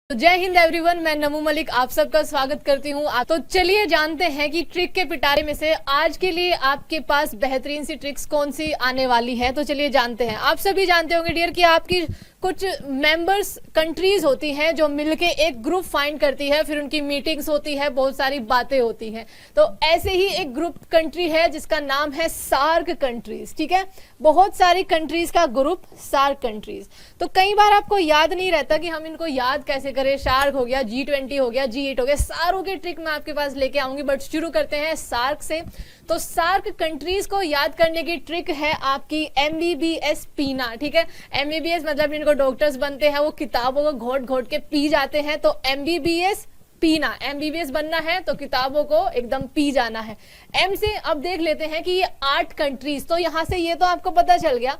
तो जय हिंद एवरीवन, मैं नमू मलिक आप सबका स्वागत करती हूँ। तो चलिए जानते हैं कि ट्रिक के पिटारे में से आज के लिए आपके पास बेहतरीन सी ट्रिक्स कौन सी आने वाली है। तो चलिए जानते हैं। आप सभी जानते होंगे डियर कि आपकी कुछ मेंबर्स कंट्रीज होती हैं जो मिलके एक ग्रुप फाइंड करती है, फिर उनकी मीटिंग्स होती है, बहुत सारी बातें होती हैं। तो ऐसे ही एक ग्रुप कंट्री है जिसका नाम है सार्क कंट्रीज। ठीक है, बहुत सारी कंट्रीज का ग्रुप सार्क कंट्रीज। तो कई बार आपको याद नहीं रहता कि हम इनको याद कैसे करें। सार्क हो गया, G20 हो गया, G8 हो गया, सारों की ट्रिक मैं आपके पास लेके आऊंगी। बट शुरू करते हैं सार्क से। तो सार्क कंट्रीज को याद करने की ट्रिक है आपकी MBBS पीना। ठीक है, MBBS मतलब इनको डॉक्टर्स बनते हैं वो किताबों को घोट घोट के पी जाते हैं। तो MBBS पीना, MBBS बनना है तो किताबों को एकदम पी जाना है। M से अब देख लेते हैं कि ये 8 कंट्रीज, तो यहां से ये तो आपको पता चल गया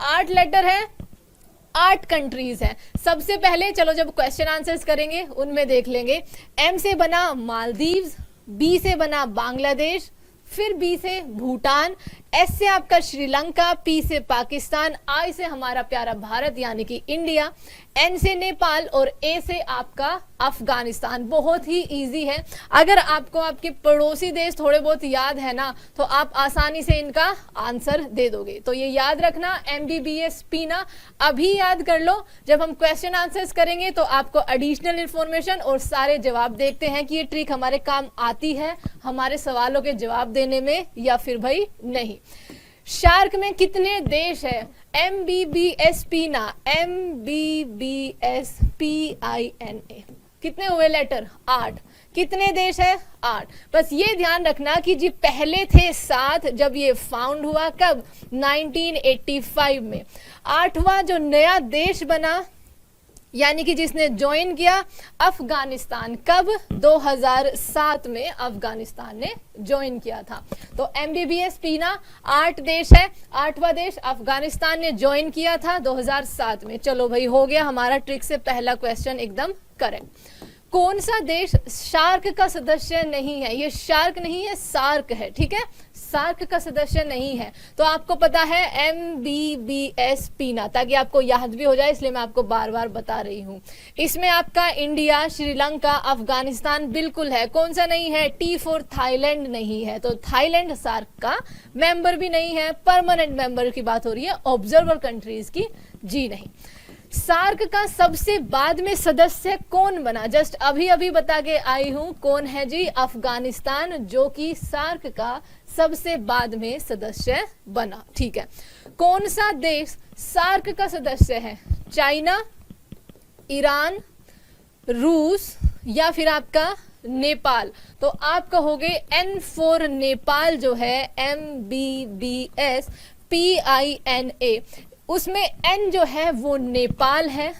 8 लेटर है, 8 कंट्रीज हैं। सबसे पहले चलो जब क्वेश्चन आंसर्स करेंगे उनमें देख लेंगे। M से बना मालदीव्स, B से बना बांग्लादेश, फिर B से भूटान, S से आपका श्रीलंका, P से पाकिस्तान, I से हमारा प्यारा भारत यानी कि इंडिया, N से नेपाल और A से आपका अफगानिस्तान। बहुत ही इजी है। अगर आपको आपके पड़ोसी देश थोड़े बहुत याद है ना तो आप आसानी से इनका आंसर दे दोगे। तो ये याद रखना, MBBS पीना अभी याद कर लो। जब हम क्वेश्चन आंसर्स करेंगे तो आपको एडिशनल इंफॉर्मेशन और सारे जवाब देखते हैं कि ये ट्रिक हमारे काम आती है हमारे सवालों के जवाब देने में या फिर भाई नहीं। शार्क में कितने देश है? MBBS पीना, MBBS PINA, कितने हुए लेटर? 8। कितने देश है? 8। बस ये ध्यान रखना कि जी पहले थे 7 जब ये फाउंड हुआ, कब? 1985 में। 8वां जो नया देश बना यानी कि जिसने ज्वाइन किया, अफगानिस्तान। कब? 2007 में अफगानिस्तान ने ज्वाइन किया था। तो MBBS पीना 8 देश है, 8वां देश अफगानिस्तान ने ज्वाइन किया था 2007 में। चलो भाई हो गया हमारा ट्रिक से पहला क्वेश्चन एकदम करेक्ट। कौन सा देश शार्क का सदस्य नहीं है? ये शार्क नहीं है, सार्क है। ठीक है, सार्क का सदस्य नहीं है। तो आपको पता है MBBS पीना, ताकि आपको याद भी हो जाए इसलिए मैं आपको बार बार बता रही हूँ। इसमें आपका इंडिया, श्रीलंका, अफगानिस्तान बिल्कुल है। कौन सा नहीं है? T फॉर थाईलैंड नहीं है। तो थाईलैंड सार्क का मेंबर भी नहीं है। परमानेंट मेंबर की बात हो रही है, ऑब्जर्वर कंट्रीज की जी नहीं। सार्क का सबसे बाद में सदस्य कौन बना? जस्ट अभी अभी बता के आई हूं कौन है जी? अफगानिस्तान, जो कि सार्क का सबसे बाद में सदस्य बना। ठीक है, कौन सा देश सार्क का सदस्य है? चाइना, ईरान, रूस या फिर आपका नेपाल? तो आप कहोगे N फॉर नेपाल जो है MBBS PINA, उसमें N जो है वो नेपाल है।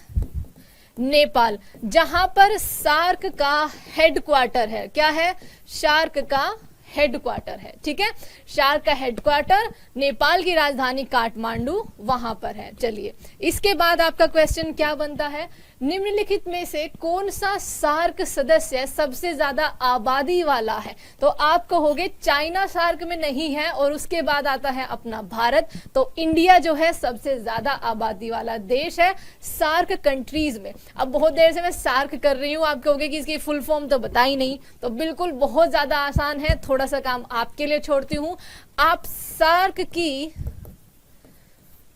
नेपाल जहां पर सार्क का हेडक्वार्टर है। क्या है? शार्क का हेडक्वार्टर है। ठीक है, शार्क का हेडक्वार्टर नेपाल की राजधानी काठमांडू वहां पर है। चलिए इसके बाद आपका क्वेश्चन क्या बनता है? निम्नलिखित में से कौन सा सार्क सदस्य सबसे ज्यादा आबादी वाला है? तो आप कहोगे चाइना सार्क में नहीं है और उसके बाद आता है अपना भारत। तो इंडिया जो है सबसे ज्यादा आबादी वाला देश है सार्क कंट्रीज में। अब बहुत देर से मैं सार्क कर रही हूं, आप कहोगे कि इसकी फुल फॉर्म तो बता ही नहीं। तो बिल्कुल बहुत ज्यादा आसान है, थोड़ा सा काम आपके लिए छोड़ती हूं। आप सार्क की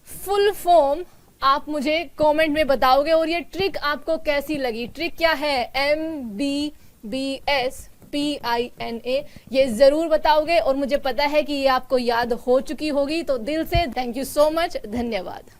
फुल फॉर्म आप मुझे कमेंट में बताओगे और ये ट्रिक आपको कैसी लगी। ट्रिक क्या है? MBBS PINA, ये जरूर बताओगे और मुझे पता है कि ये आपको याद हो चुकी होगी। तो दिल से थैंक यू सो मच, धन्यवाद।